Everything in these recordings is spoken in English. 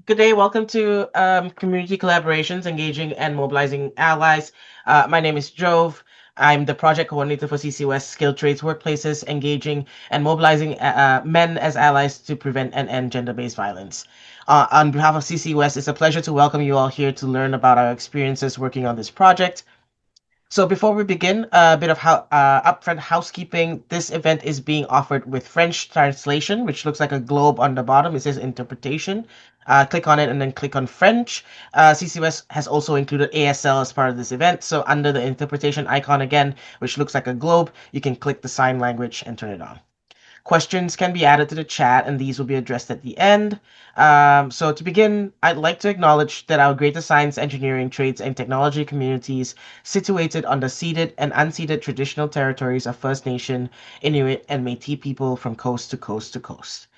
Good day. Welcome to Community Collaborations, Engaging and Mobilizing Allies. My name is Jove. I'm the project coordinator for CCUS Skilled Trades Workplaces, engaging and mobilizing men as allies to prevent and end gender-based violence. On behalf of CCUS, it's a pleasure to welcome you all here to learn about our experiences working on this project. So before we begin, a bit of upfront housekeeping. This event is being offered with French translation, which looks like a globe on the bottom. It says interpretation. Click on it and then click on French. CCUS has also included ASL as part of this event. So under the interpretation icon again, which looks like a globe, you can click the sign language and turn it on. Questions can be added to the chat, and these will be addressed at the end. So to begin, I'd like to acknowledge that our greater science, engineering, trades, and technology communities situated on the ceded and unceded traditional territories of First Nation, Inuit, and Métis people from coast to coast to coast.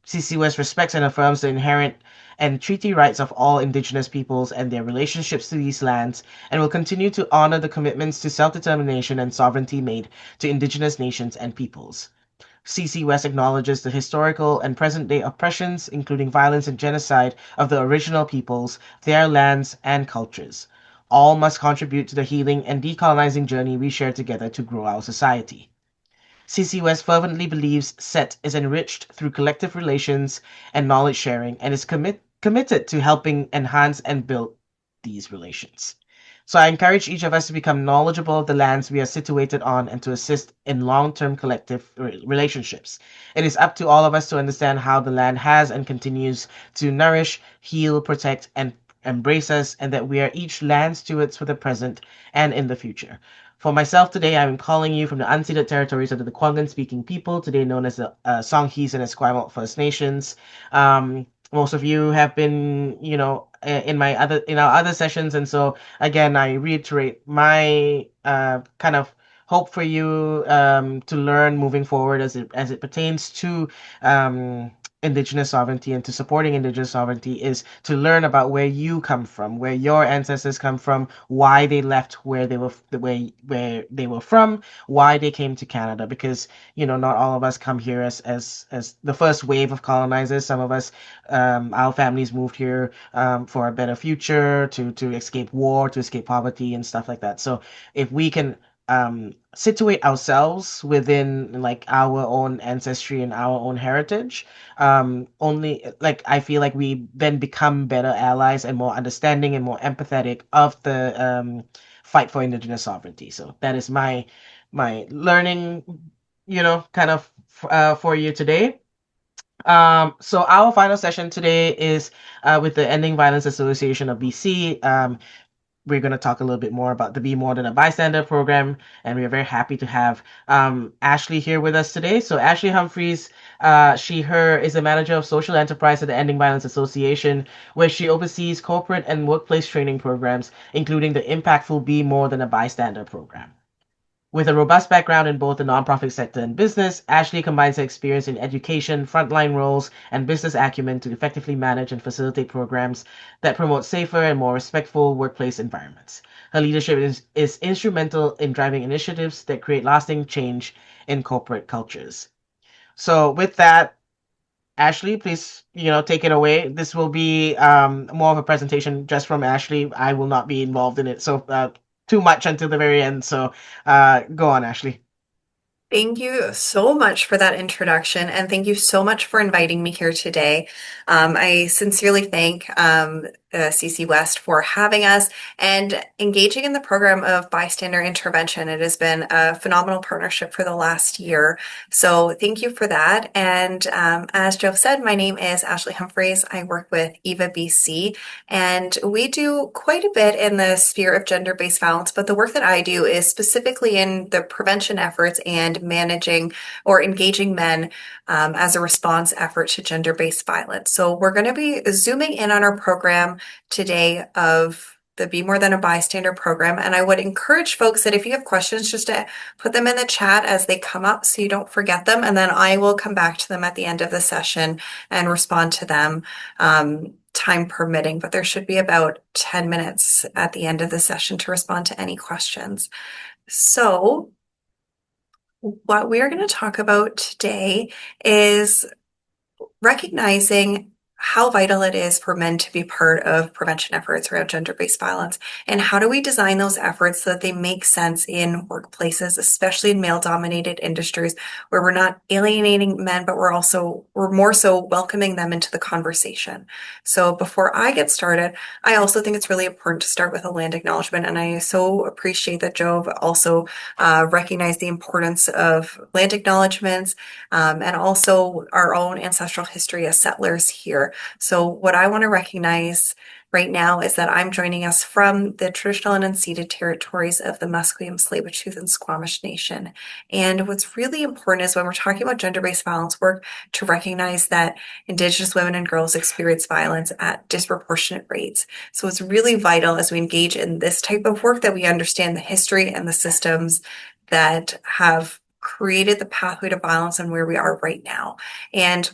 CCUS respects and affirms the inherent and treaty rights of all Indigenous peoples and their relationships to these lands, and will continue to honor the commitments to self-determination and sovereignty made to Indigenous nations and peoples. CC West acknowledges the historical and present day oppressions, including violence and genocide, of the original peoples, their lands, and cultures. All must contribute to the healing and decolonizing journey we share together to grow our society. CC West fervently believes SET is enriched through collective relations and knowledge sharing and is committed to helping enhance and build these relations. So I encourage each of us to become knowledgeable of the lands we are situated on and to assist in long-term collective relationships. It is up to all of us to understand how the land has and continues to nourish, heal, protect, and embrace us, and that we are each land stewards for the present and in the future. For myself today, I'm calling you from the unceded territories of the Kwangan-speaking people, today known as the Songhees and Esquimalt First Nations. Most of you have been, in our other sessions, and so again, I reiterate my kind of hope for you to learn moving forward as it pertains to um, Indigenous sovereignty and to supporting Indigenous sovereignty is to learn about where you come from, where your ancestors come from, why they left where they were from, why they came to Canada. Because not all of us come here as the first wave of colonizers. Some of us, our families moved here for a better future, to escape war, to escape poverty, and stuff like that. So if we can situate ourselves within like our own ancestry and our own heritage, only like I feel like we then become better allies and more understanding and more empathetic of the fight for indigenous sovereignty. So that is my learning, kind of for you today. So our final session today is with the Ending Violence Association of BC. We're going to talk a little bit more about the Be More Than a Bystander program, and we are very happy to have Ashley here with us today. So Ashley Humphreys, her is the manager of social enterprise at the Ending Violence Association, where she oversees corporate and workplace training programs, including the impactful Be More Than a Bystander program. With a robust background in both the nonprofit sector and business, Ashley combines her experience in education, frontline roles, and business acumen to effectively manage and facilitate programs that promote safer and more respectful workplace environments. Her leadership is instrumental in driving initiatives that create lasting change in corporate cultures. So, with that, Ashley, please, take it away. This will be more of a presentation just from Ashley. I will not be involved in it, so too much until the very end. So, go on, Ashley. Thank you so much for that introduction, and thank you so much for inviting me here today. I sincerely thank CC West for having us and engaging in the program of bystander intervention. It has been a phenomenal partnership for the last year, so thank you for that. And as Joe said, my name is Ashley Humphreys. I work with EVA BC, and we do quite a bit in the sphere of gender-based violence, but the work that I do is specifically in the prevention efforts and managing or engaging men as a response effort to gender-based violence. So we're going to be zooming in on our program today of the Be More Than a Bystander program. And I would encourage folks that if you have questions, just to put them in the chat as they come up so you don't forget them. And then I will come back to them at the end of the session and respond to them. Time permitting, but there should be about 10 minutes at the end of the session to respond to any questions. So what we are going to talk about today is recognizing how vital it is for men to be part of prevention efforts around gender-based violence, and how do we design those efforts so that they make sense in workplaces, especially in male-dominated industries, where we're not alienating men, but we're more so welcoming them into the conversation. So before I get started, I also think it's really important to start with a land acknowledgement, and I so appreciate that Jove also recognized the importance of land acknowledgements, and also our own ancestral history as settlers here. So what I want to recognize right now is that I'm joining us from the traditional and unceded territories of the Musqueam, Tsleil-Waututh, and Squamish Nation. And what's really important is when we're talking about gender-based violence work, to recognize that Indigenous women and girls experience violence at disproportionate rates. So it's really vital as we engage in this type of work that we understand the history and the systems that have created the pathway to violence and where we are right now. And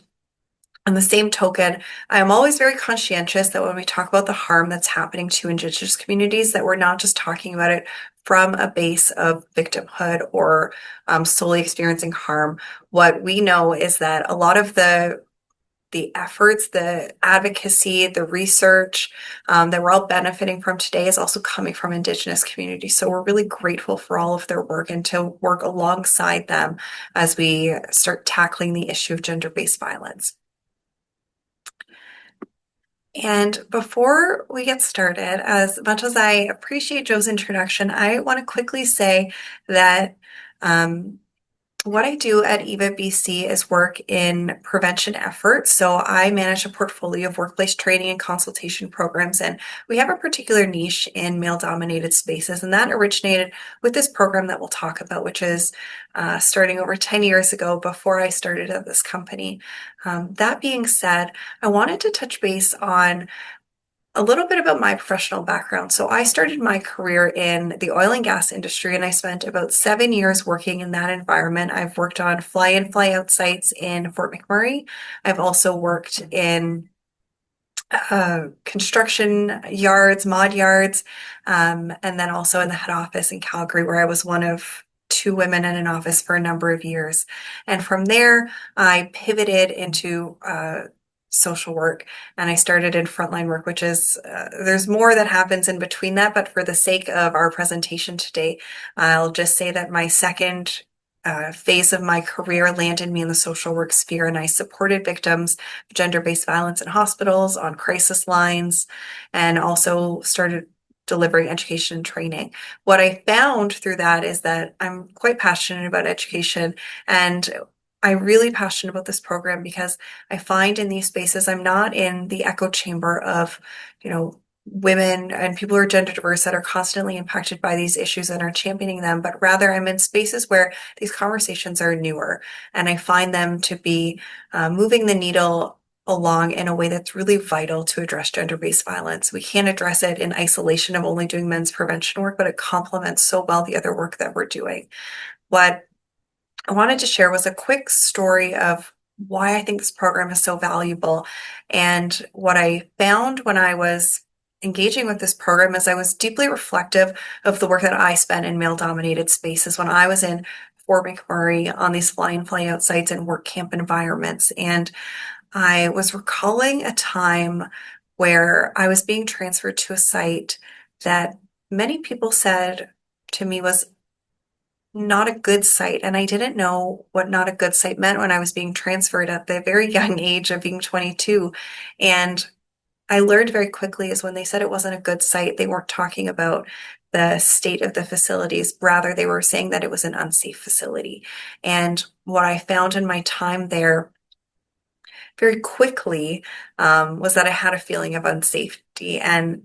on the same token, I'm always very conscientious that when we talk about the harm that's happening to Indigenous communities, that we're not just talking about it from a base of victimhood or solely experiencing harm. What we know is that a lot of the efforts, the advocacy, the research that we're all benefiting from today is also coming from Indigenous communities. So we're really grateful for all of their work and to work alongside them as we start tackling the issue of gender-based violence. And before we get started, as much as I appreciate Joe's introduction, I want to quickly say that what I do at EVA BC is work in prevention efforts. So I manage a portfolio of workplace training and consultation programs, and we have a particular niche in male-dominated spaces, and that originated with this program that we'll talk about, which is starting over 10 years ago before I started at this company. That being said, I wanted to touch base on a little bit about my professional background. So I started my career in the oil and gas industry, and I spent about 7 years working in that environment. I've worked on fly-in, fly-out sites in Fort McMurray. I've also worked in construction yards, mod yards, and then also in the head office in Calgary, where I was one of two women in an office for a number of years. And from there, I pivoted into social work, and I started in frontline work, which is there's more that happens in between that, but for the sake of our presentation today, I'll just say that my second phase of my career landed me in the social work sphere, and I supported victims of gender-based violence in hospitals, on crisis lines, and also started delivering education and training. What I found through that is that I'm quite passionate about education, and I'm really passionate about this program because I find in these spaces I'm not in the echo chamber of, women and people who are gender diverse that are constantly impacted by these issues and are championing them, but rather I'm in spaces where these conversations are newer, and I find them to be moving the needle along in a way that's really vital to address gender-based violence. We can't address it in isolation of only doing men's prevention work, but it complements so well the other work that we're doing. What I wanted to share was a quick story of why I think this program is so valuable. And what I found when I was engaging with this program is I was deeply reflective of the work that I spent in male-dominated spaces when I was in Fort McMurray on these fly-in, fly-out sites and work camp environments. And I was recalling a time where I was being transferred to a site that many people said to me was not a good site. And I didn't know what not a good site meant when I was being transferred at the very young age of being 22. And I learned very quickly is when they said it wasn't a good site, they weren't talking about the state of the facilities. Rather, they were saying that it was an unsafe facility. And what I found in my time there very quickly was that I had a feeling of unsafety. And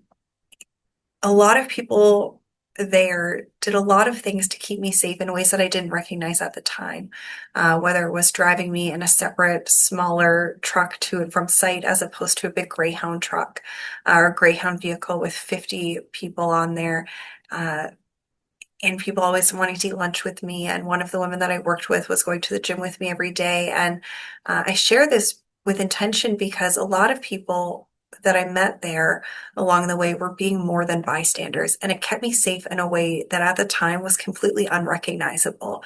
a lot of people there did a lot of things to keep me safe in ways that I didn't recognize at the time, whether it was driving me in a separate, smaller truck to and from site as opposed to a big Greyhound truck or Greyhound vehicle with 50 people on there. And people always wanting to eat lunch with me. And one of the women that I worked with was going to the gym with me every day. And I share this with intention because a lot of people that I met there along the way were being more than bystanders. And it kept me safe in a way that at the time was completely unrecognizable.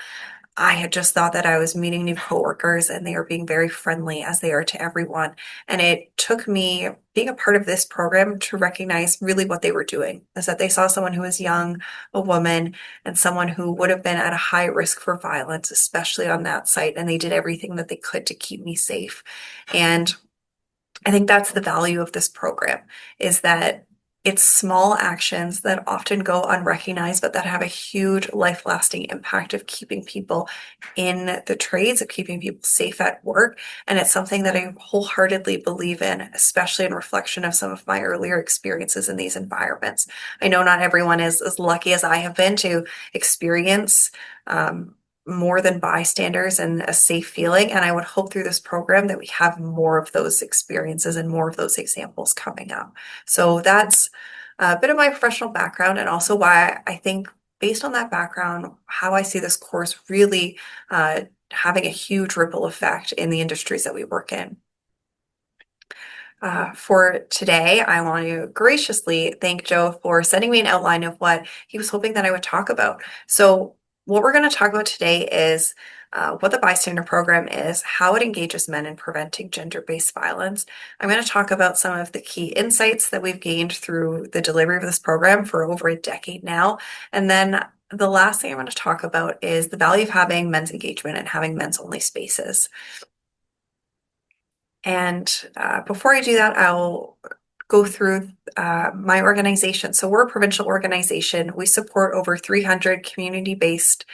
I had just thought that I was meeting new coworkers and they were being very friendly as they are to everyone. And it took me being a part of this program to recognize really what they were doing is that they saw someone who was young, a woman, and someone who would have been at a high risk for violence, especially on that site. And they did everything that they could to keep me safe. And I think that's the value of this program is that it's small actions that often go unrecognized, but that have a huge life lasting impact of keeping people in the trades, of keeping people safe at work. And it's something that I wholeheartedly believe in, especially in reflection of some of my earlier experiences in these environments. I know not everyone is as lucky as I have been to experience more than bystanders and a safe feeling. And I would hope through this program that we have more of those experiences and more of those examples coming up. So that's a bit of my professional background and also why I think based on that background, how I see this course really having a huge ripple effect in the industries that we work in. For today, I want to graciously thank Joe for sending me an outline of what he was hoping that I would talk about. So, what we're going to talk about today is what the bystander program is, how it engages men in preventing gender-based violence. I'm going to talk about some of the key insights that we've gained through the delivery of this program for over a decade now. And then the last thing I'm going to talk about is the value of having men's engagement and having men's only spaces. And before I do that, I'll go through my organization. So we're a provincial organization. We support over 300 community-based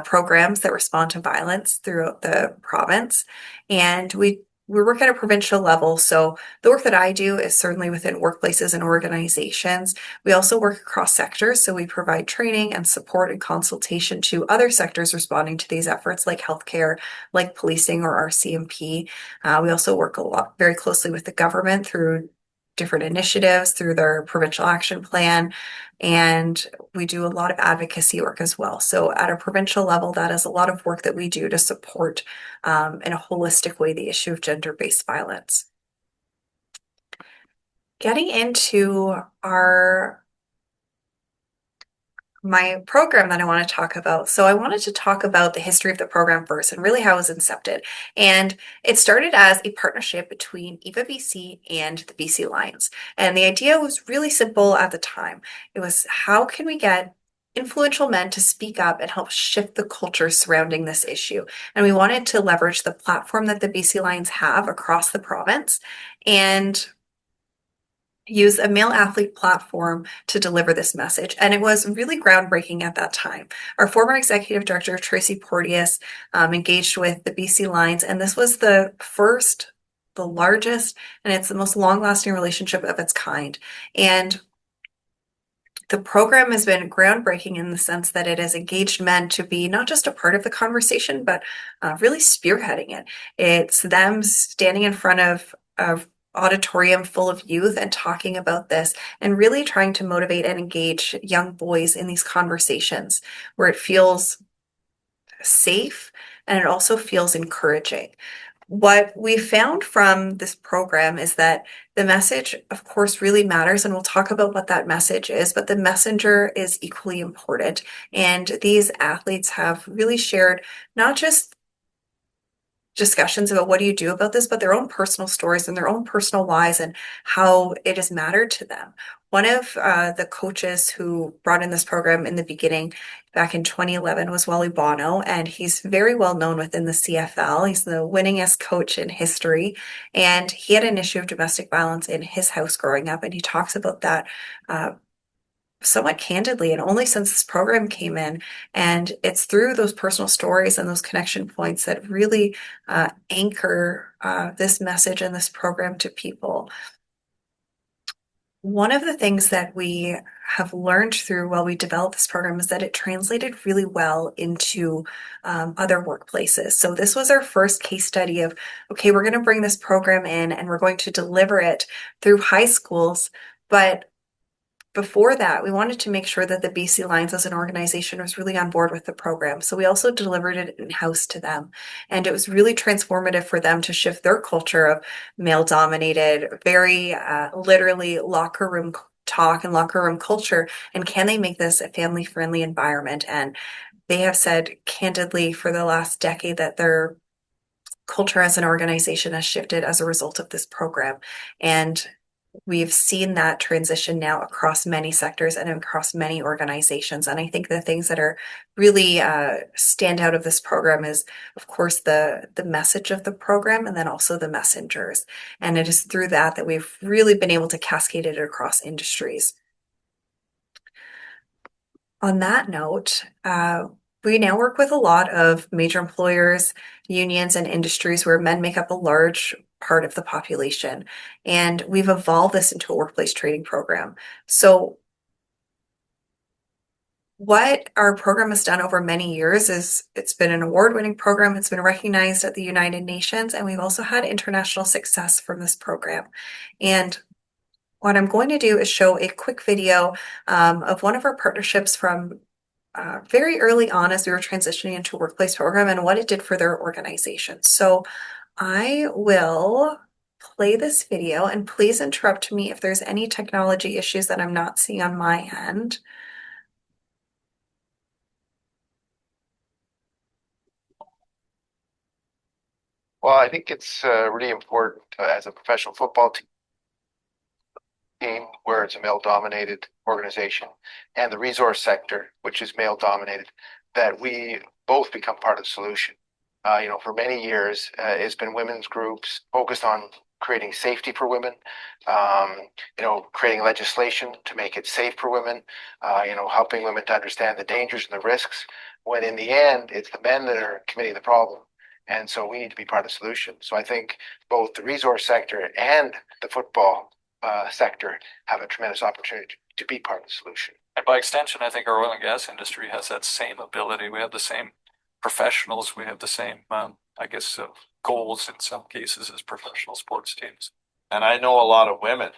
programs that respond to violence throughout the province. And we work at a provincial level. So the work that I do is certainly within workplaces and organizations. We also work across sectors. So we provide training and support and consultation to other sectors responding to these efforts like healthcare, like policing or RCMP. We also work a lot very closely with the government through different initiatives through their provincial action plan. And we do a lot of advocacy work as well. So at a provincial level, that is a lot of work that we do to support in a holistic way the issue of gender-based violence. Getting into my program that I want to talk about. So I wanted to talk about the history of the program first and really how it was incepted. And it started as a partnership between EVA BC and the BC Lions. And the idea was really simple at the time. It was how can we get influential men to speak up and help shift the culture surrounding this issue. And we wanted to leverage the platform that the BC Lions have across the province and use a male athlete platform to deliver this message. And it was really groundbreaking at that time. Our former executive director, Tracy Porteous, engaged with the BC Lions, and this was the first, the largest, and it's the most long-lasting relationship of its kind. And the program has been groundbreaking in the sense that it has engaged men to be not just a part of the conversation, but really spearheading it. It's them standing in front of auditorium full of youth and talking about this and really trying to motivate and engage young boys in these conversations where it feels safe and it also feels encouraging. What we found from this program is that the message, of course, really matters, and we'll talk about what that message is, but the messenger is equally important. And these athletes have really shared not just discussions about what do you do about this, but their own personal stories and their own personal lives and how it has mattered to them. One of the coaches who brought in this program in the beginning back in 2011 was Wally Bono, and he's very well known within the CFL. He's the winningest coach in history, and he had an issue of domestic violence in his house growing up, and he talks about that somewhat candidly and only since this program came in. And it's through those personal stories and those connection points that really anchor this message and this program to people. One of the things that we have learned through while we developed this program is that it translated really well into other workplaces. So this was our first case study of, okay, we're going to bring this program in and we're going to deliver it through high schools, but before that, we wanted to make sure that the BC Lions as an organization was really on board with the program. So we also delivered it in-house to them. And it was really transformative for them to shift their culture of male-dominated, very literally locker room talk and locker room culture. And can they make this a family-friendly environment? And they have said candidly for the last decade that their culture as an organization has shifted as a result of this program. And we've seen that transition now across many sectors and across many organizations. And I think the things that are really stand out of this program is, of course, the message of the program, and then also the messengers. And it is through that that we've really been able to cascade it across industries. On that note, we now work with a lot of major employers, unions, and industries where men make up a large part of the population. And we've evolved this into a workplace training program. So, what our program has done over many years is it's been an award-winning program. It's been recognized at the United Nations, and we've also had international success from this program. And what I'm going to do is show a quick video of one of our partnerships from very early on as we were transitioning into a workplace program and what it did for their organization. So I will play this video, and please interrupt me if there's any technology issues that I'm not seeing on my end. Well, I think it's really important as a professional football team where it's a male-dominated organization and the resource sector, which is male-dominated, that we both become part of the solution. For many years, it's been women's groups focused on creating safety for women, creating legislation to make it safe for women, helping women to understand the dangers and the risks, when in the end, it's the men that are committing the problem. And so we need to be part of the solution. So I think both the resource sector and the football sector have a tremendous opportunity to be part of the solution. And by extension, I think our oil and gas industry has that same ability. We have the same professionals. We have the same, goals in some cases as professional sports teams. And I know a lot of women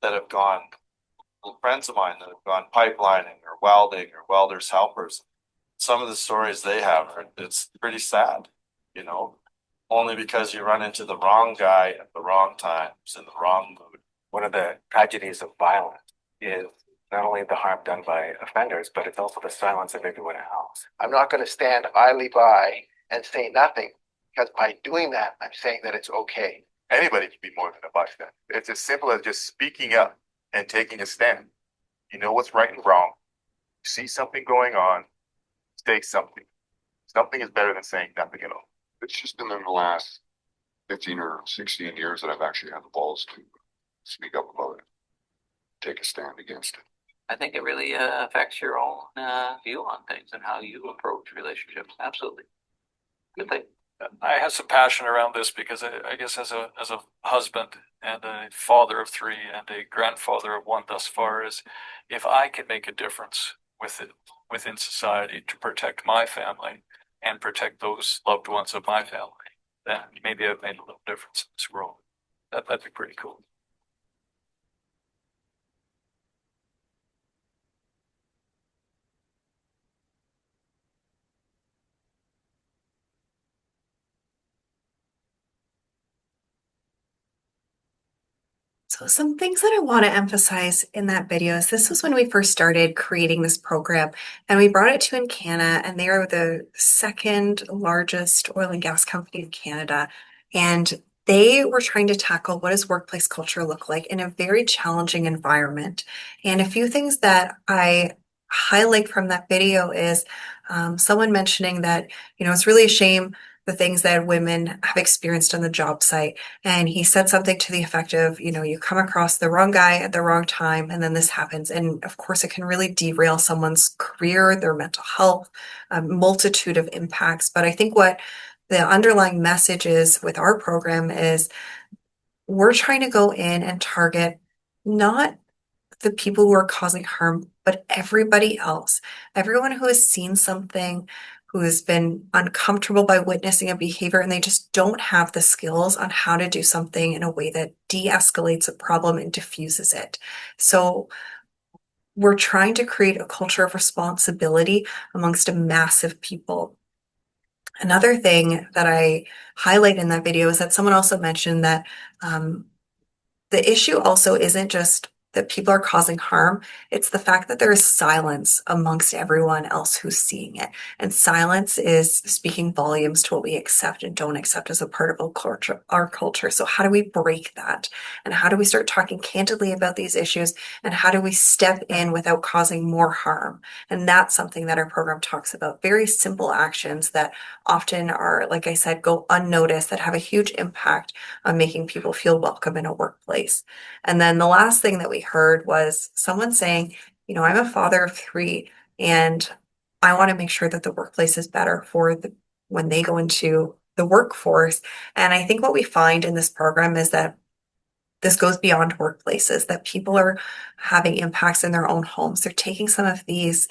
that have gone, friends of mine that have gone pipelining or welding or welders helpers. Some of the stories they have, it's pretty sad, only because you run into the wrong guy at the wrong times in the wrong mood. One of the tragedies of violence is not only the harm done by offenders, but it's also the silence of everyone else. I'm not going to stand idly by and say nothing, because by doing that, I'm saying that it's okay. Anybody can be more than a bystander. It's as simple as just speaking up and taking a stand. You know what's right and wrong. You see something going on, say something. Something is better than saying nothing at all. It's just been in the last 15 or 16 years that I've actually had the balls to speak up about it, take a stand against it. I think it really affects your own view on things and how you approach relationships. Absolutely. Good thing. I have some passion around this because I guess as a husband and a father of three and a grandfather of one thus far, is if I can make a difference within society to protect my family and protect those loved ones of my family, then maybe I've made a little difference in this world. That'd be pretty cool. So some things that I want to emphasize in that video is this was when we first started creating this program, and we brought it to Encana, and they are the second largest oil and gas company in Canada. And they were trying to tackle what does workplace culture look like in a very challenging environment. And a few things that I highlight from that video is someone mentioning that, it's really a shame the things that women have experienced on the job site. And he said something to the effect of, you come across the wrong guy at the wrong time, and then this happens. And of course, it can really derail someone's career, their mental health, a multitude of impacts. But I think what the underlying message is with our program is we're trying to go in and target not the people who are causing harm, but everybody else, everyone who has seen something, who has been uncomfortable by witnessing a behavior, and they just don't have the skills on how to do something in a way that de-escalates a problem and diffuses it. So we're trying to create a culture of responsibility amongst a massive people. Another thing that I highlight in that video is that someone also mentioned that the issue also isn't just that people are causing harm. It's the fact that there is silence amongst everyone else who's seeing it. And silence is speaking volumes to what we accept and don't accept as a part of our culture. So how do we break that? And how do we start talking candidly about these issues? And how do we step in without causing more harm? And that's something that our program talks about. Very simple actions that often are, like I said, go unnoticed, that have a huge impact on making people feel welcome in a workplace. And then the last thing that we heard was someone saying, I'm a father of three, and I want to make sure that the workplace is better for when they go into the workforce. And I think what we find in this program is that this goes beyond workplaces, that people are having impacts in their own homes. They're taking some of these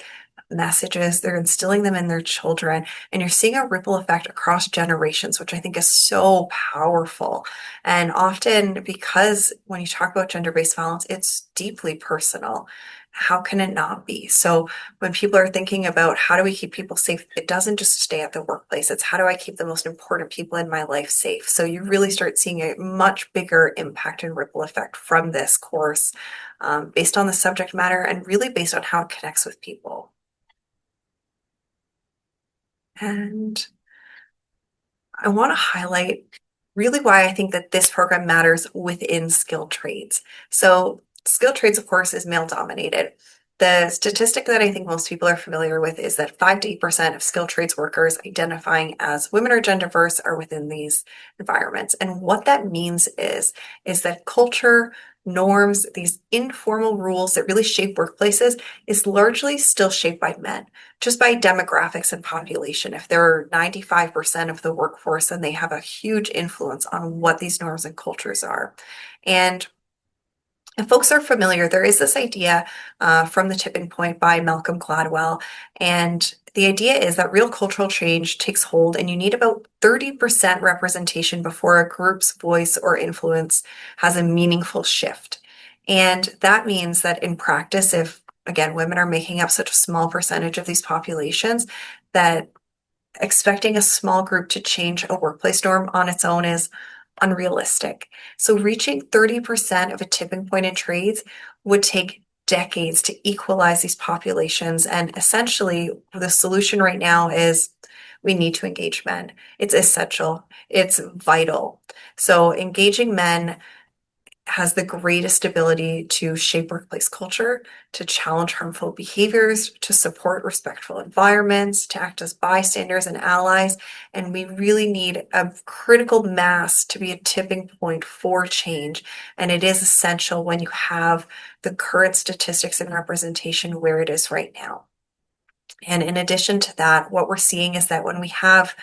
messages, they're instilling them in their children, and you're seeing a ripple effect across generations, which I think is so powerful. And often, because when you talk about gender-based violence, it's deeply personal. How can it not be? So when people are thinking about how do we keep people safe, it doesn't just stay at the workplace. It's how do I keep the most important people in my life safe? So you really start seeing a much bigger impact and ripple effect from this course, based on the subject matter and really based on how it connects with people. And I want to highlight really why I think that this program matters within skilled trades. So skilled trades, of course, is male dominated. The statistic that I think most people are familiar with is that 5 to 8% of skilled trades workers identifying as women or gender diverse are within these environments. And what that means is that culture, norms, these informal rules that really shape workplaces is largely still shaped by men, just by demographics and population. If they're 95% of the workforce, then they have a huge influence on what these norms and cultures are. And if folks are familiar, there is this idea from The Tipping Point by Malcolm Gladwell. And the idea is that real cultural change takes hold, and you need about 30% representation before a group's voice or influence has a meaningful shift. And that means that in practice, if, again, women are making up such a small percentage of these populations, that expecting a small group to change a workplace norm on its own is unrealistic. So reaching 30% of a tipping point in trades would take decades to equalize these populations. And essentially, the solution right now is we need to engage men. It's essential. It's vital. So engaging men has the greatest ability to shape workplace culture, to challenge harmful behaviors, to support respectful environments, to act as bystanders and allies. And we really need a critical mass to be a tipping point for change. And it is essential when you have the current statistics and representation where it is right now. And in addition to that, what we're seeing is that when we have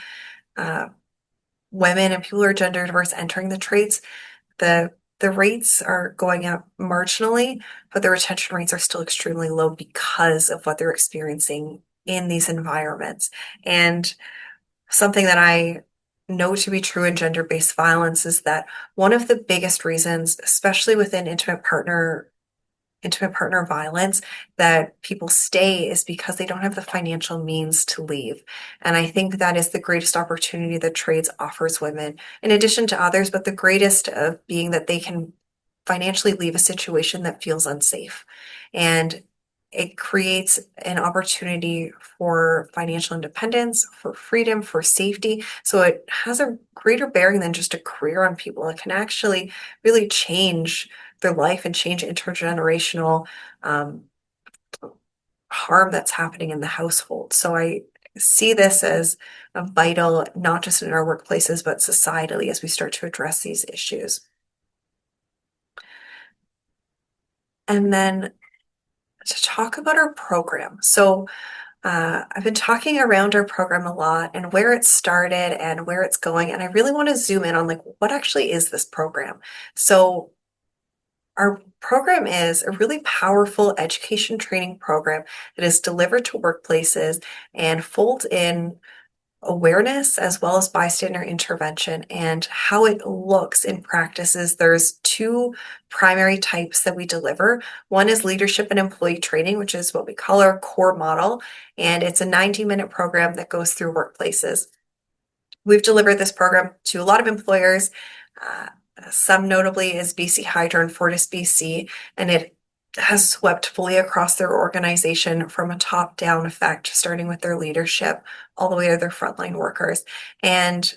women and people who are gender diverse entering the trades, the rates are going up marginally, but the retention rates are still extremely low because of what they're experiencing in these environments. And something that I know to be true in gender-based violence is that one of the biggest reasons, especially within intimate partner violence, that people stay is because they don't have the financial means to leave. And I think that is the greatest opportunity that trades offers women, in addition to others, but the greatest of being that they can financially leave a situation that feels unsafe. And it creates an opportunity for financial independence, for freedom, for safety. So it has a greater bearing than just a career on people. It can actually really change their life and change intergenerational harm that's happening in the household. So I see this as a vital, not just in our workplaces, but societally as we start to address these issues. And then to talk about our program. So I've been talking around our program a lot and where it started and where it's going. And I really want to zoom in on like, what actually is this program? So our program is a really powerful education training program that is delivered to workplaces and folds in awareness as well as bystander intervention. And how it looks in practice is there's two primary types that we deliver. One is leadership and employee training, which is what we call our core model. And it's a 90-minute program that goes through workplaces. We've delivered this program to a lot of employers. Some notably is BC Hydro and Fortis BC, and it has swept fully across their organization from a top-down effect, starting with their leadership all the way to their frontline workers. And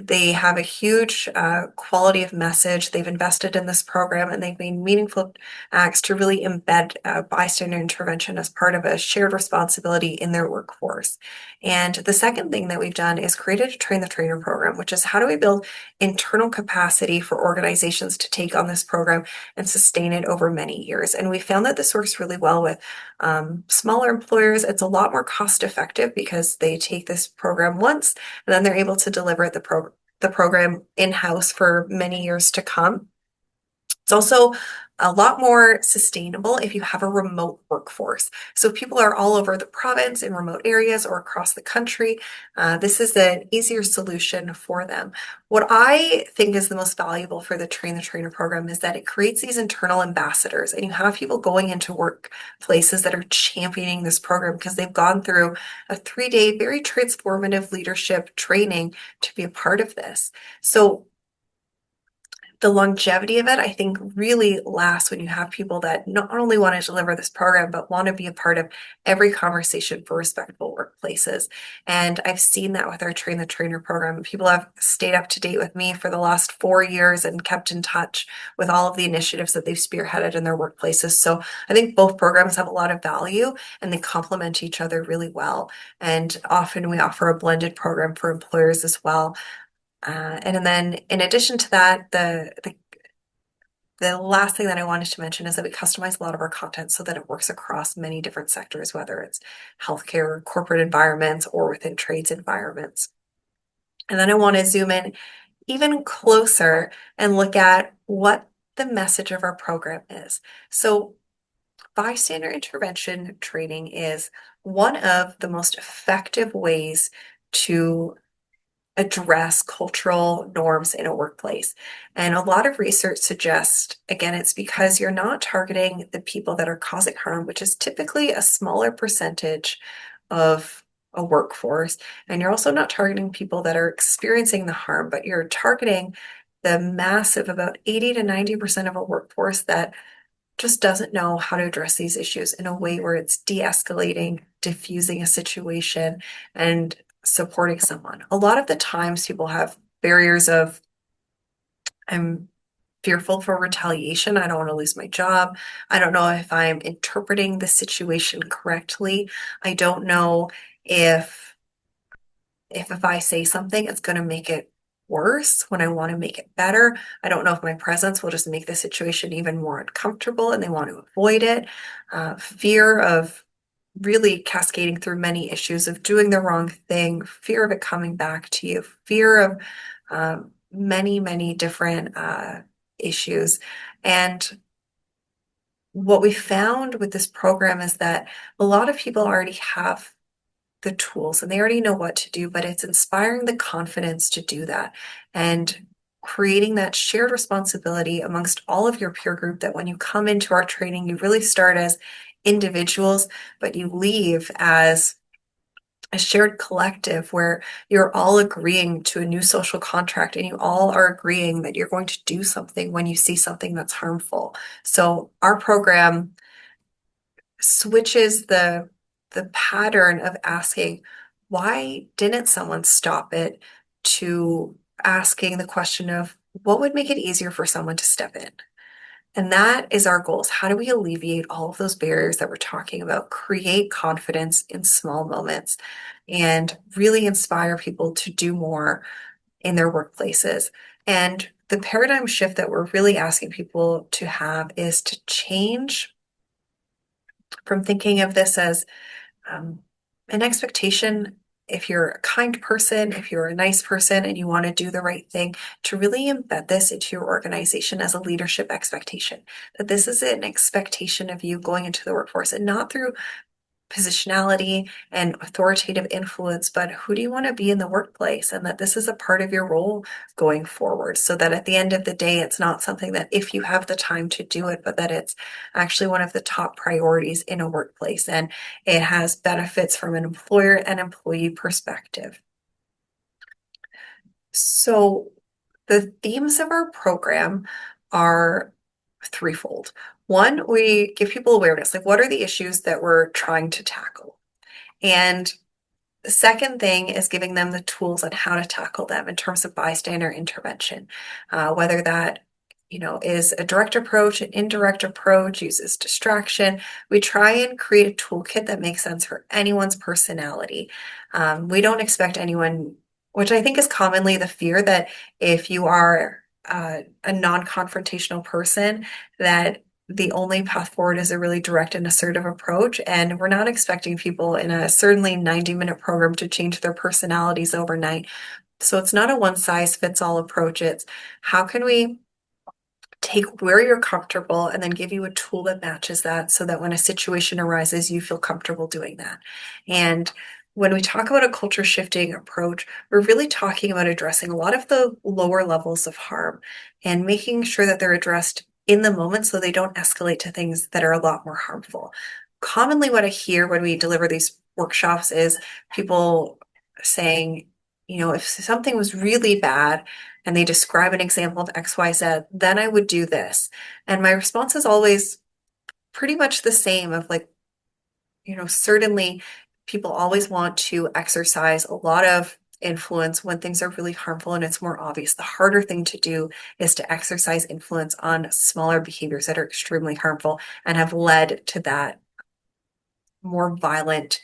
they have a huge quality of message. They've invested in this program and they've made meaningful acts to really embed bystander intervention as part of a shared responsibility in their workforce. And the second thing that we've done is created a train the trainer program, which is how do we build internal capacity for organizations to take on this program and sustain it over many years. And we found that this works really well with smaller employers. It's a lot more cost effective because they take this program once and then they're able to deliver the program in-house for many years to come. It's also a lot more sustainable if you have a remote workforce. So if people are all over the province in remote areas or across the country, this is an easier solution for them. What I think is the most valuable for the Train the Trainer program is that it creates these internal ambassadors, and you have people going into workplaces that are championing this program because they've gone through a 3-day, very transformative leadership training to be a part of this. So the longevity of it, I think, really lasts when you have people that not only want to deliver this program, but want to be a part of every conversation for respectful workplaces. And I've seen that with our Train the Trainer program. People have stayed up to date with me for the last 4 years and kept in touch with all of the initiatives that they've spearheaded in their workplaces. So I think both programs have a lot of value and they complement each other really well. And often we offer a blended program for employers as well. And then in addition to that, the last thing that I wanted to mention is that we customize a lot of our content so that it works across many different sectors, whether it's healthcare, corporate environments, or within trades environments. And then I want to zoom in even closer and look at what the message of our program is. So bystander intervention training is one of the most effective ways to address cultural norms in a workplace. And a lot of research suggests, again, it's because you're not targeting the people that are causing harm, which is typically a smaller percentage of a workforce. And you're also not targeting people that are experiencing the harm, but you're targeting the massive, about 80 to 90% of a workforce that just doesn't know how to address these issues in a way where it's de-escalating, diffusing a situation, and supporting someone. A lot of the times people have barriers of, I'm fearful for retaliation. I don't want to lose my job. I don't know if I'm interpreting the situation correctly. I don't know if I say something, it's going to make it worse when I want to make it better. I don't know if my presence will just make the situation even more uncomfortable and they want to avoid it. Fear of really cascading through many issues of doing the wrong thing, fear of it coming back to you, fear of many, many different issues. And what we found with this program is that a lot of people already have the tools and they already know what to do, but it's inspiring the confidence to do that and creating that shared responsibility amongst all of your peer group that when you come into our training, you really start as individuals, but you leave as a shared collective where you're all agreeing to a new social contract and you all are agreeing that you're going to do something when you see something that's harmful. So our program switches the pattern of asking, why didn't someone stop it, to asking the question of what would make it easier for someone to step in. And that is our goals. How do we alleviate all of those barriers that we're talking about, create confidence in small moments, and really inspire people to do more in their workplaces? And the paradigm shift that we're really asking people to have is to change from thinking of this as an expectation. If you're a kind person, if you're a nice person and you want to do the right thing, to really embed this into your organization as a leadership expectation, that this is an expectation of you going into the workforce and not through positionality and authoritative influence, but who do you want to be in the workplace? And that this is a part of your role going forward, so that at the end of the day, it's not something that if you have the time to do it, but that it's actually one of the top priorities in a workplace. And it has benefits from an employer and employee perspective. So the themes of our program are threefold. One, we give people awareness, like what are the issues that we're trying to tackle? And the second thing is giving them the tools on how to tackle them in terms of bystander intervention, whether that is a direct approach, an indirect approach, uses distraction. We try and create a toolkit that makes sense for anyone's personality. We don't expect anyone, which I think is commonly the fear that if you are a non-confrontational person, that the only path forward is a really direct and assertive approach. And we're not expecting people in a certainly 90-minute program to change their personalities overnight. So it's not a one size fits all approach. It's how can we take where you're comfortable and then give you a tool that matches that so that when a situation arises, you feel comfortable doing that. And when we talk about a culture shifting approach, we're really talking about addressing a lot of the lower levels of harm and making sure that they're addressed in the moment so they don't escalate to things that are a lot more harmful. Commonly, what I hear when we deliver these workshops is people saying, if something was really bad, and they describe an example of XYZ, then I would do this. And my response is always pretty much the same of like, certainly people always want to exercise a lot of influence when things are really harmful and it's more obvious. The harder thing to do is to exercise influence on smaller behaviors that are extremely harmful and have led to that more violent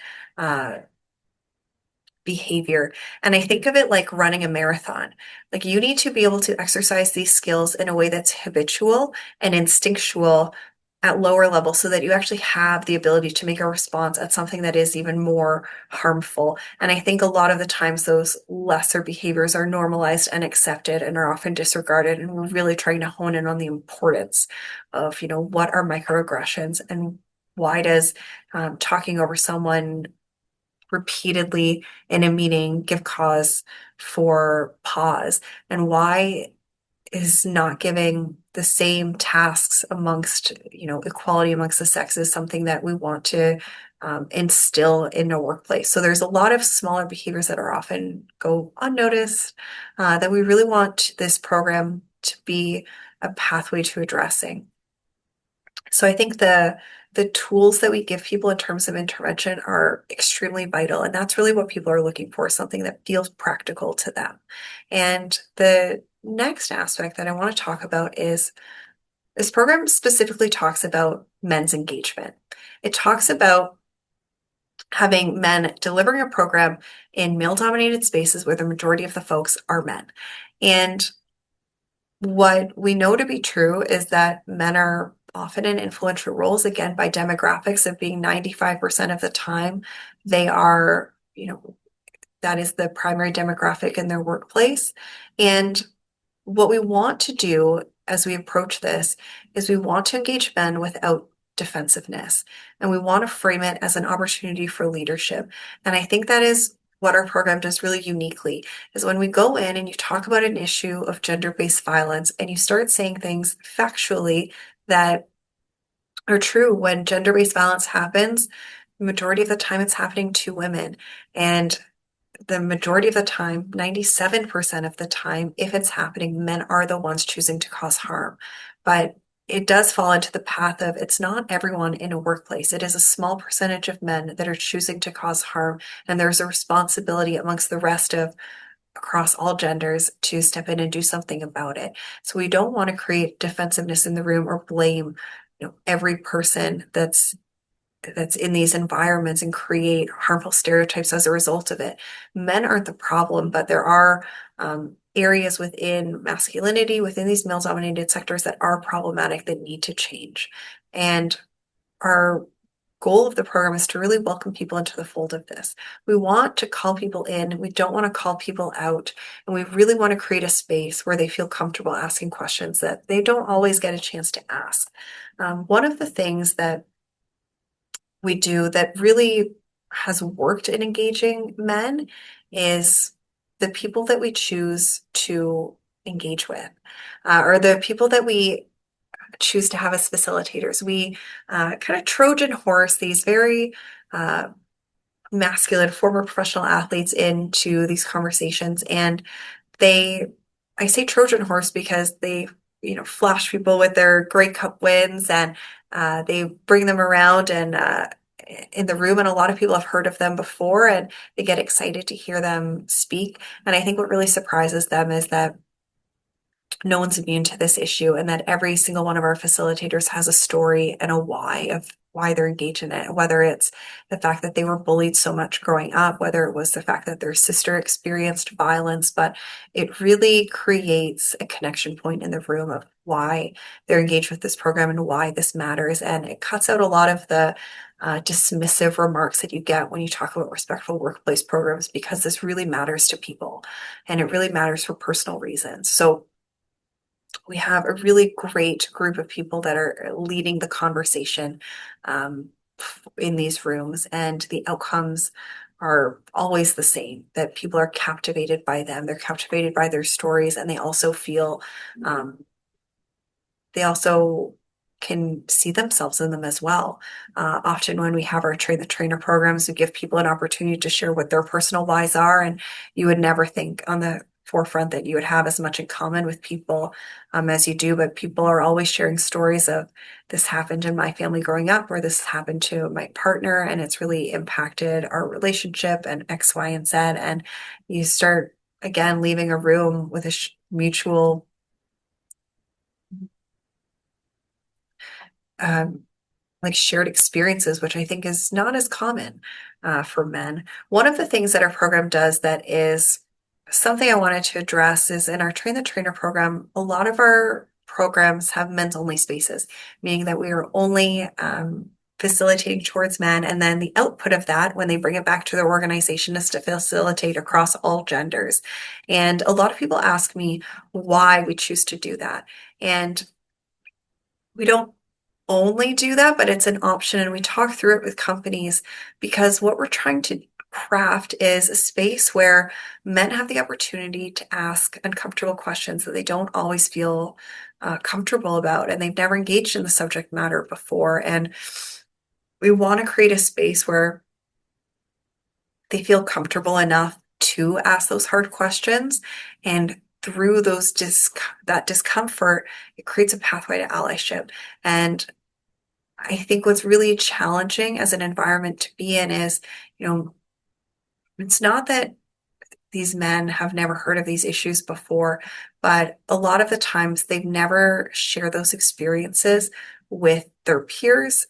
behavior. And I think of it like running a marathon. Like you need to be able to exercise these skills in a way that's habitual and instinctual at lower levels so that you actually have the ability to make a response at something that is even more harmful. And I think a lot of the times those lesser behaviors are normalized and accepted and are often disregarded. And we're really trying to hone in on the importance of, what are microaggressions and why does talking over someone repeatedly in a meeting give cause for pause, and why is not giving the same tasks amongst equality amongst the sexes something that we want to instill in a workplace. So there's a lot of smaller behaviors that are often go unnoticed that we really want this program to be a pathway to addressing. So I think the tools that we give people in terms of intervention are extremely vital. And that's really what people are looking for, something that feels practical to them. And the next aspect that I want to talk about is this program specifically talks about men's engagement. It talks about having men delivering a program in male-dominated spaces where the majority of the folks are men. And what we know to be true is that men are often in influential roles, again, by demographics of being 95% of the time, they are, that is the primary demographic in their workplace. And what we want to do as we approach this is we want to engage men without defensiveness, and we want to frame it as an opportunity for leadership. And I think that is what our program does really uniquely is when we go in and you talk about an issue of gender-based violence and you start saying things factually that are true. When gender-based violence happens, the majority of the time it's happening to women. And the majority of the time, 97% of the time, if it's happening, men are the ones choosing to cause harm. But it does fall into the path of it's not everyone in a workplace. It is a small percentage of men that are choosing to cause harm. And there's a responsibility amongst the rest of across all genders to step in and do something about it. So we don't want to create defensiveness in the room or blame, every person that's in these environments and create harmful stereotypes as a result of it. Men aren't the problem, but there are areas within masculinity, within these male-dominated sectors that are problematic that need to change. And our goal of the program is to really welcome people into the fold of this. We want to call people in. We don't want to call people out. And we really want to create a space where they feel comfortable asking questions that they don't always get a chance to ask. One of the things that we do that really has worked in engaging men is the people that we choose to engage with, or the people that we choose to have as facilitators. We kind of Trojan horse these very masculine former professional athletes into these conversations. And I say Trojan horse because they, flash people with their Grey Cup wins and they bring them around and in the room, and a lot of people have heard of them before, and they get excited to hear them speak. And I think what really surprises them is that no one's immune to this issue, and that every single one of our facilitators has a story and a why of why they're engaged in it, whether it's the fact that they were bullied so much growing up, whether it was the fact that their sister experienced violence, but it really creates a connection point in the room of why they're engaged with this program and why this matters. And it cuts out a lot of the dismissive remarks that you get when you talk about respectful workplace programs, because this really matters to people and it really matters for personal reasons. So we have a really great group of people that are leading the conversation in these rooms, and the outcomes are always the same, that people are captivated by them, they're captivated by their stories, and they also feel they also can see themselves in them as well. Often when we have our train the trainer programs, we give people an opportunity to share what their personal whys are, and you would never think on the forefront that you would have as much in common with people as you do, but people are always sharing stories of this happened in my family growing up, or this happened to my partner and it's really impacted our relationship and X, Y, and Z. And you start again leaving a room with a mutual like shared experiences, which I think is not as common for men. One of the things that our program does that is something I wanted to address is in our Train the Trainer program, a lot of our programs have men's only spaces, meaning that we are only facilitating towards men. And then the output of that, when they bring it back to their organization, is to facilitate across all genders. And a lot of people ask me why we choose to do that. And we don't only do that, but it's an option. And we talk through it with companies because what we're trying to craft is a space where men have the opportunity to ask uncomfortable questions that they don't always feel comfortable about, and they've never engaged in the subject matter before. And we want to create a space where they feel comfortable enough to ask those hard questions, and through that discomfort, it creates a pathway to allyship. And I think what's really challenging as an environment to be in is, it's not that these men have never heard of these issues before, but a lot of the times they've never shared those experiences with their peers,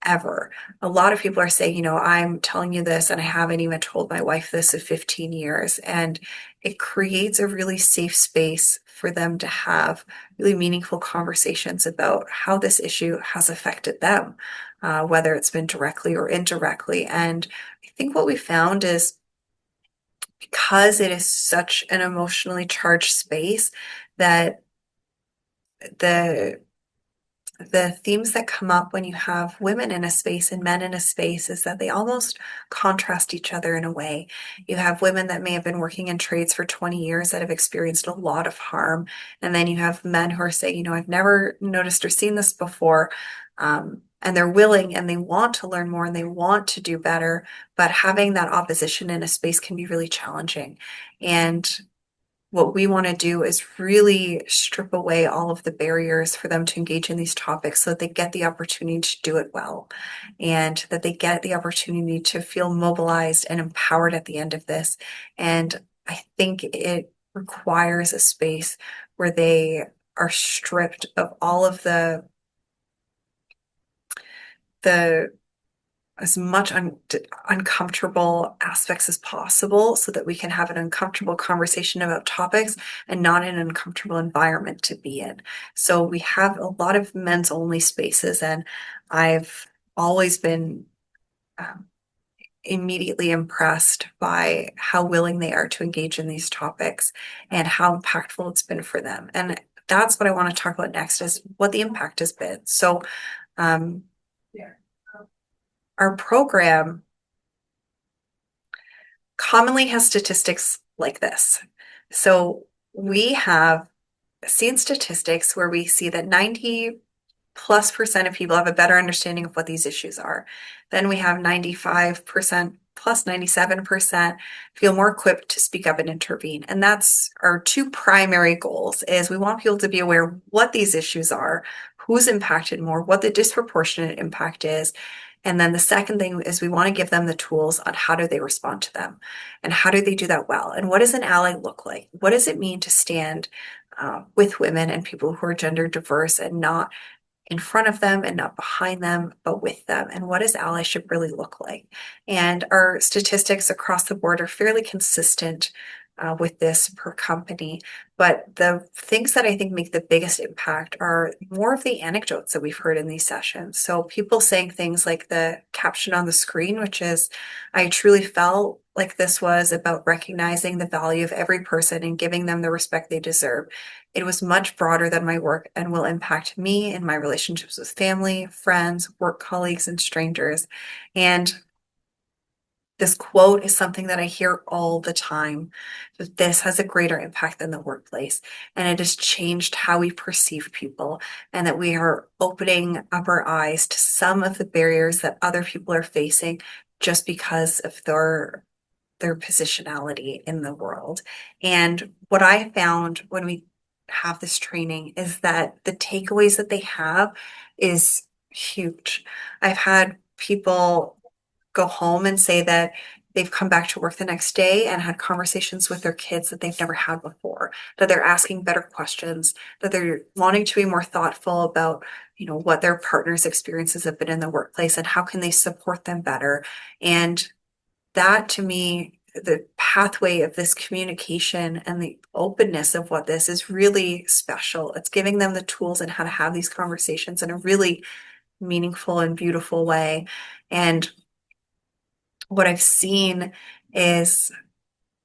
ever. A lot of people are saying, I'm telling you this and I haven't even told my wife this in 15 years. And it creates a really safe space for them to have really meaningful conversations about how this issue has affected them, whether it's been directly or indirectly. And I think what we found is, because it is such an emotionally charged space, that the themes that come up when you have women in a space and men in a space is that they almost contrast each other in a way. You have women that may have been working in trades for 20 years that have experienced a lot of harm. And then you have men who are saying, I've never noticed or seen this before. And they're willing and they want to learn more and they want to do better. But having that opposition in a space can be really challenging. And what we want to do is really strip away all of the barriers for them to engage in these topics so that they get the opportunity to do it well, and that they get the opportunity to feel mobilized and empowered at the end of this. And I think it requires a space where they are stripped of all of the as much uncomfortable aspects as possible so that we can have an uncomfortable conversation about topics and not in an uncomfortable environment to be in. So we have a lot of men's only spaces, and I've always been immediately impressed by how willing they are to engage in these topics and how impactful it's been for them. And that's what I want to talk about next, is what the impact has been. So our program commonly has statistics like this. So we have seen statistics where we see that 90+% of people have a better understanding of what these issues are. Then we have 95% plus 97% feel more equipped to speak up and intervene. And that's our two primary goals. Is we want people to be aware of what these issues are, who's impacted more, what the disproportionate impact is. And then the second thing is we want to give them the tools on how do they respond to them and how do they do that well? And what does an ally look like? What does it mean to stand with women and people who are gender diverse and not in front of them and not behind them, but with them? And what does allyship really look like? And our statistics across the board are fairly consistent with this per company. But the things that I think make the biggest impact are more of the anecdotes that we've heard in these sessions. So people saying things like the caption on the screen, which is, I truly felt like this was about recognizing the value of every person and giving them the respect they deserve. It was much broader than my work and will impact me in my relationships with family, friends, work colleagues, and strangers. And this quote is something that I hear all the time, that this has a greater impact than the workplace. And it has changed how we perceive people, and that we are opening up our eyes to some of the barriers that other people are facing just because of their positionality in the world. And what I found when we have this training is that the takeaways that they have is huge. I've had people go home and say that they've come back to work the next day and had conversations with their kids that they've never had before, that they're asking better questions, that they're wanting to be more thoughtful about, what their partner's experiences have been in the workplace and how can they support them better. And that, to me, the pathway of this communication and the openness of what this is really special. It's giving them the tools and how to have these conversations in a really meaningful and beautiful way. And what I've seen is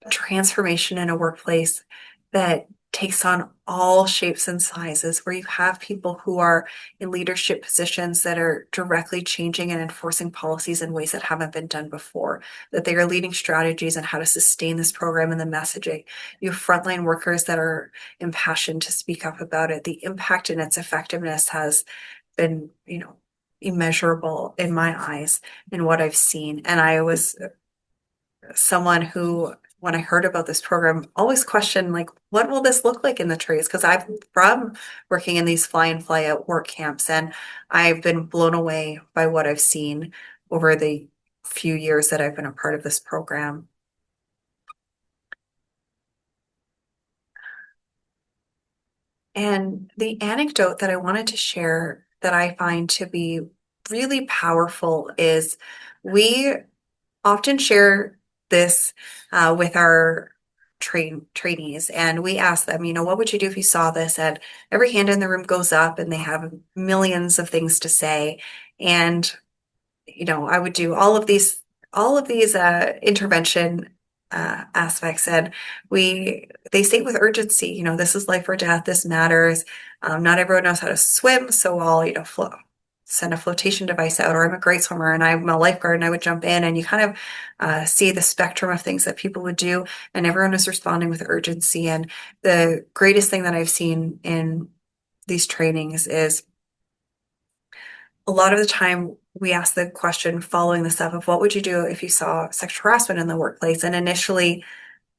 transformation in a workplace that takes on all shapes and sizes, where you have people who are in leadership positions that are directly changing and enforcing policies in ways that haven't been done before, that they are leading strategies on how to sustain this program and the messaging. You have frontline workers that are impassioned to speak up about it. The impact and its effectiveness has been, immeasurable in my eyes in what I've seen. And I was someone who, when I heard about this program, always questioned, like, what will this look like in the trades? Because I'm from working in these fly in, fly out work camps, and I've been blown away by what I've seen over the few years that I've been a part of this program. And the anecdote that I wanted to share that I find to be really powerful is we often share this with our trainees, and we ask them, what would you do if you saw this? And every hand in the room goes up and they have millions of things to say. And I would do all of these intervention aspects, and they say with urgency, this is life or death, this matters. Not everyone knows how to swim, so I'll send a flotation device out, or I'm a great swimmer and I'm a lifeguard and I would jump in, and you kind of see the spectrum of things that people would do, and everyone is responding with urgency. And the greatest thing that I've seen in these trainings is a lot of the time we ask the question following this up of, what would you do if you saw sexual harassment in the workplace? And initially,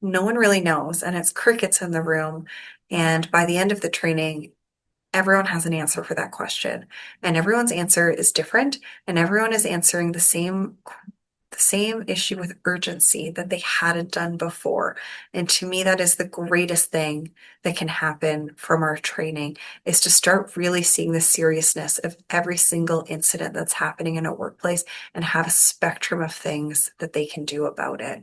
no one really knows, and it's crickets in the room. And by the end of the training, everyone has an answer for that question, and everyone's answer is different, and everyone is answering the same issue with urgency that they hadn't done before. And to me, that is the greatest thing that can happen from our training, is to start really seeing the seriousness of every single incident that's happening in a workplace and have a spectrum of things that they can do about it.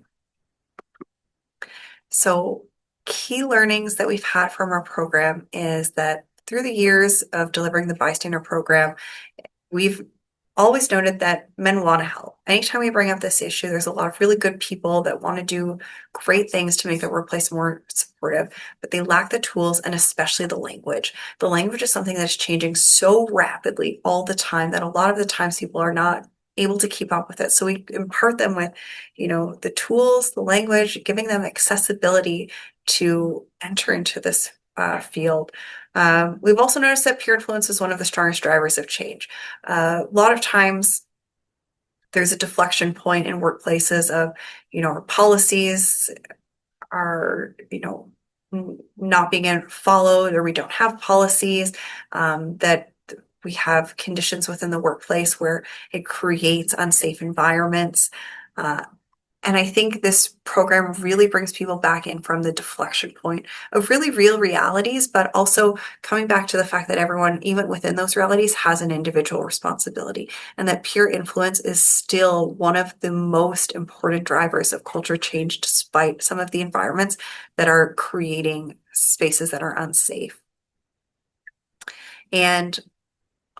So, key learnings that we've had from our program is that through the years of delivering the Bystander program, we've always noted that men want to help. Anytime we bring up this issue, there's a lot of really good people that want to do great things to make the workplace more supportive, but they lack the tools and especially the language. The language is something that's changing so rapidly all the time that a lot of the times people are not able to keep up with it. So we impart them with, the tools, the language, giving them accessibility to enter into this field. We've also noticed that peer influence is one of the strongest drivers of change. A lot of times there's a deflection point in workplaces of, our policies are, not being followed, or we don't have policies, that we have conditions within the workplace where it creates unsafe environments. And I think this program really brings people back in from the deflection point of really real realities, but also coming back to the fact that everyone, even within those realities, has an individual responsibility, and that peer influence is still one of the most important drivers of culture change, despite some of the environments that are creating spaces that are unsafe. And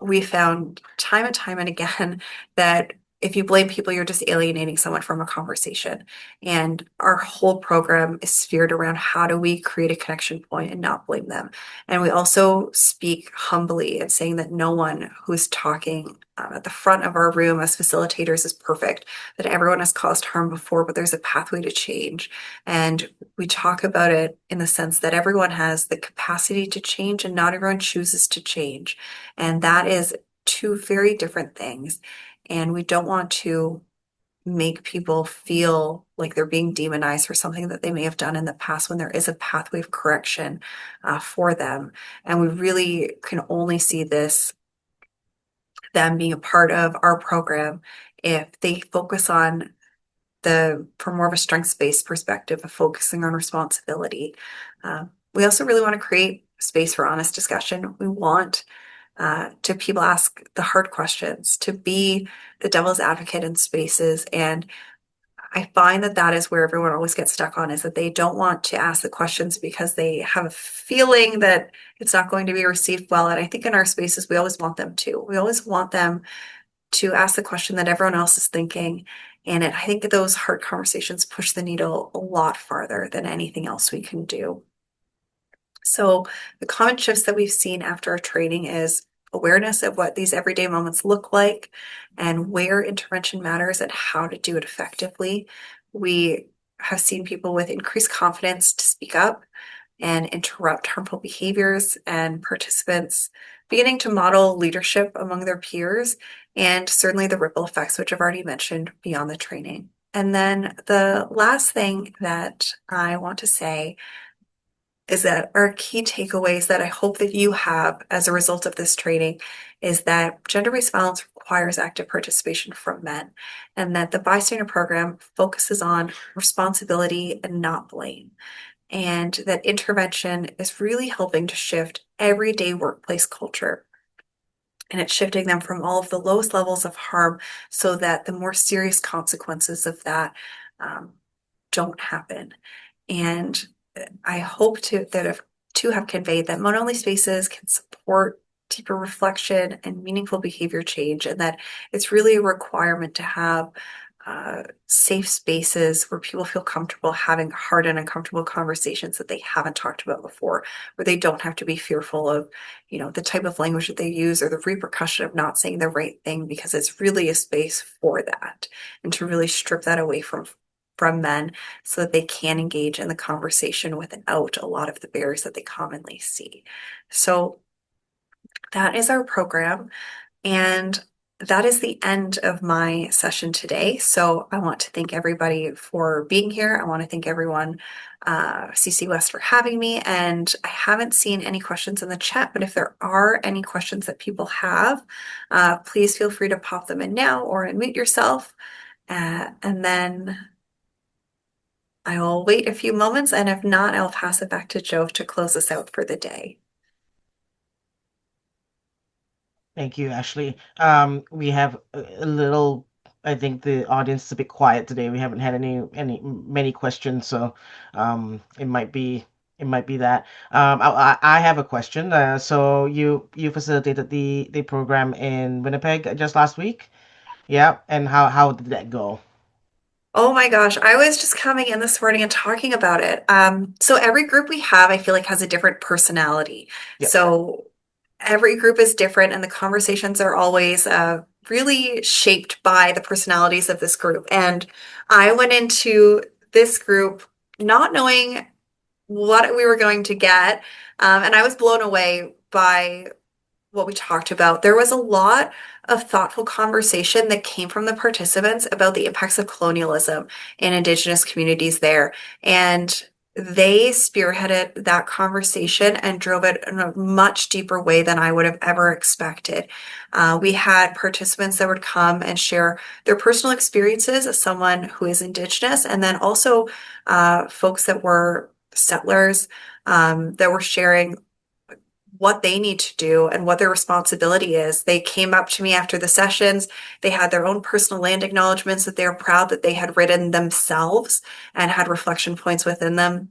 we found time and time and again that if you blame people, you're just alienating someone from a conversation. And our whole program is sphered around how do we create a connection point and not blame them. And we also speak humbly and saying that no one who's talking at the front of our room as facilitators is perfect, that everyone has caused harm before, but there's a pathway to change. And we talk about it in the sense that everyone has the capacity to change and not everyone chooses to change. And that is two very different things. And we don't want to make people feel like they're being demonized for something that they may have done in the past when there is a pathway of correction for them. And we really can only see them being a part of our program if they focus on from more of a strengths-based perspective of focusing on responsibility. We also really want to create space for honest discussion. We want to people ask the hard questions, to be the devil's advocate in spaces. And I find that that is where everyone always gets stuck on, is that they don't want to ask the questions because they have a feeling that it's not going to be received well. And I think in our spaces, we always want them to. We always want them to ask the question that everyone else is thinking. And I think those hard conversations push the needle a lot farther than anything else we can do. So the common shifts that we've seen after our training is awareness of what these everyday moments look like and where intervention matters and how to do it effectively. We have seen people with increased confidence to speak up and interrupt harmful behaviors, and participants beginning to model leadership among their peers, and certainly the ripple effects, which I've already mentioned, beyond the training. And then the last thing that I want to say is that our key takeaways that I hope that you have as a result of this training is that gender-based violence requires active participation from men, and that the Bystander program focuses on responsibility and not blame, and that intervention is really helping to shift everyday workplace culture. And it's shifting them from all of the lowest levels of harm so that the more serious consequences of that don't happen. And I hope to have conveyed that Mono-only spaces can support deeper reflection and meaningful behavior change, and that it's really a requirement to have safe spaces where people feel comfortable having hard and uncomfortable conversations that they haven't talked about before, where they don't have to be fearful of, the type of language that they use or the repercussion of not saying the right thing, because it's really a space for that, and to really strip that away from men so that they can engage in the conversation without a lot of the barriers that they commonly see. So that is our program. And that is the end of my session today. So I want to thank everybody for being here. I want to thank everyone, CC West, for having me. And I haven't seen any questions in the chat, but if there are any questions that people have, please feel free to pop them in now or unmute yourself. And then I will wait a few moments, and if not, I'll pass it back to Joe to close us out for the day. Thank you, Ashley. We have a little. I think the audience is a bit quiet today. We haven't had many questions, so it might be that. I have a question. So you facilitated the program in Winnipeg just last week, yeah? And how did that go? Oh my gosh, I was just coming in this morning and talking about it. So every group we have, I feel like, has a different personality. Yep. So every group is different, and the conversations are always really shaped by the personalities of this group. And I went into this group not knowing what we were going to get, and I was blown away by what we talked about. There was a lot of thoughtful conversation that came from the participants about the impacts of colonialism in Indigenous communities there. And they spearheaded that conversation and drove it in a much deeper way than I would have ever expected. We had participants that would come and share their personal experiences as someone who is Indigenous, and then also folks that were settlers that were sharing what they need to do and what their responsibility is. They came up to me after the sessions. They had their own personal land acknowledgements that they were proud that they had written themselves and had reflection points within them.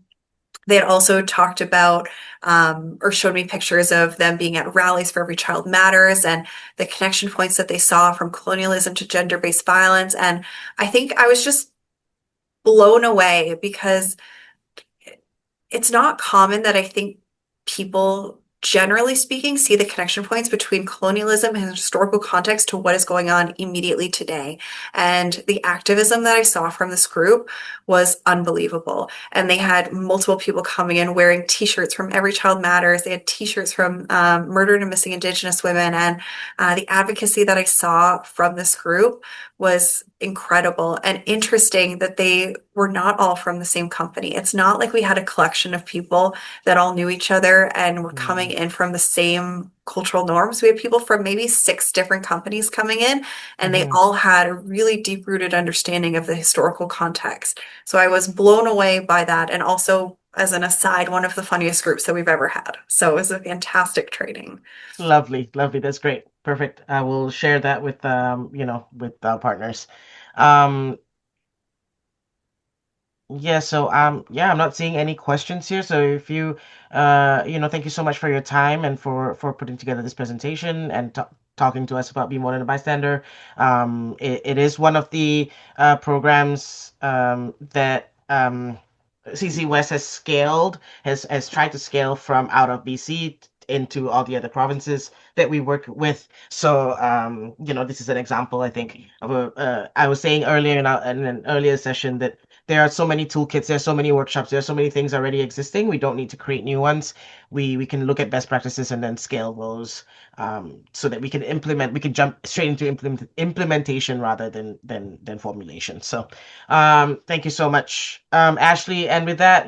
They had also talked about or showed me pictures of them being at rallies for Every Child Matters and the connection points that they saw from colonialism to gender-based violence. And I think I was just blown away because it's not common that I think people, generally speaking, see the connection points between colonialism and historical context to what is going on immediately today. And the activism that I saw from this group was unbelievable. And they had multiple people coming in wearing T-shirts from Every Child Matters. They had T-shirts from Murdered and Missing Indigenous Women. And the advocacy that I saw from this group was incredible and interesting that they were not all from the same company. It's not like we had a collection of people that all knew each other and were coming in from the same cultural norms. We had people from maybe 6 different companies coming in, and they all had a really deep rooted understanding of the historical context. So I was blown away by that. And also, as an aside, one of the funniest groups that we've ever had. So it was a fantastic training. Lovely, lovely. That's great. Perfect. I will share that with with our partners. Um yeah, so yeah, I'm not seeing any questions here. So if you thank you so much for your time and for putting together this presentation and talking to us about Be More Than a Bystander. It is one of the programs that CC West has tried to scale from out of BC into all the other provinces that we work with. So, this is an example, I think, of I was saying earlier in an earlier session that there are so many toolkits, there's so many workshops, there's so many things already existing. We don't need to create new ones. We can look at best practices and then scale those, so that we can implement. We can jump straight into implementation rather than formulation. So, thank you so much, Ashley. And with that,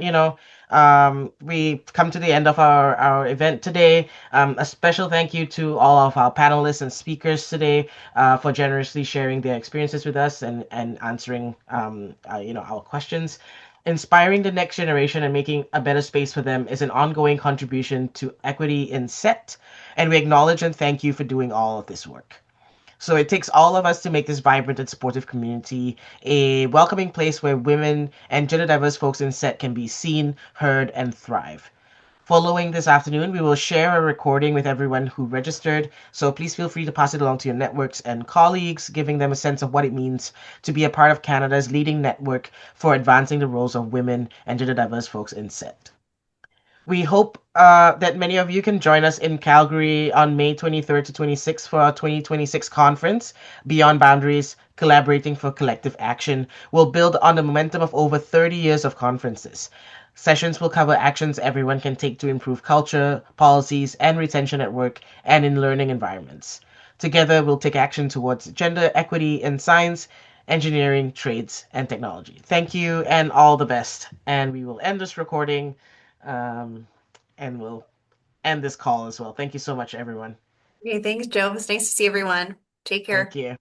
we've come to the end of our event today. A special thank you to all of our panelists and speakers today for generously sharing their experiences with us and answering our questions. Inspiring the next generation and making a better space for them is an ongoing contribution to equity in SET, and we acknowledge and thank you for doing all of this work. So it takes all of us to make this vibrant and supportive community a welcoming place where women and gender diverse folks in SET can be seen, heard, and thrive. Following this afternoon, we will share a recording with everyone who registered, so please feel free to pass it along to your networks and colleagues, giving them a sense of what it means to be a part of Canada's leading network for advancing the roles of women and gender diverse folks in SET. We hope that many of you can join us in Calgary on May 23rd to 26th for our 2026 conference, Beyond Boundaries, Collaborating for Collective Action. We'll build on the momentum of over 30 years of conferences. Sessions will cover actions everyone can take to improve culture, policies, and retention at work and in learning environments. Together, we'll take action towards gender equity in science, engineering, trades, and technology. Thank you and all the best. And we will end this recording, and we'll end this call as well. Thank you so much, everyone. Okay, thanks, Joe. It's nice to see everyone. Take care. Thank you.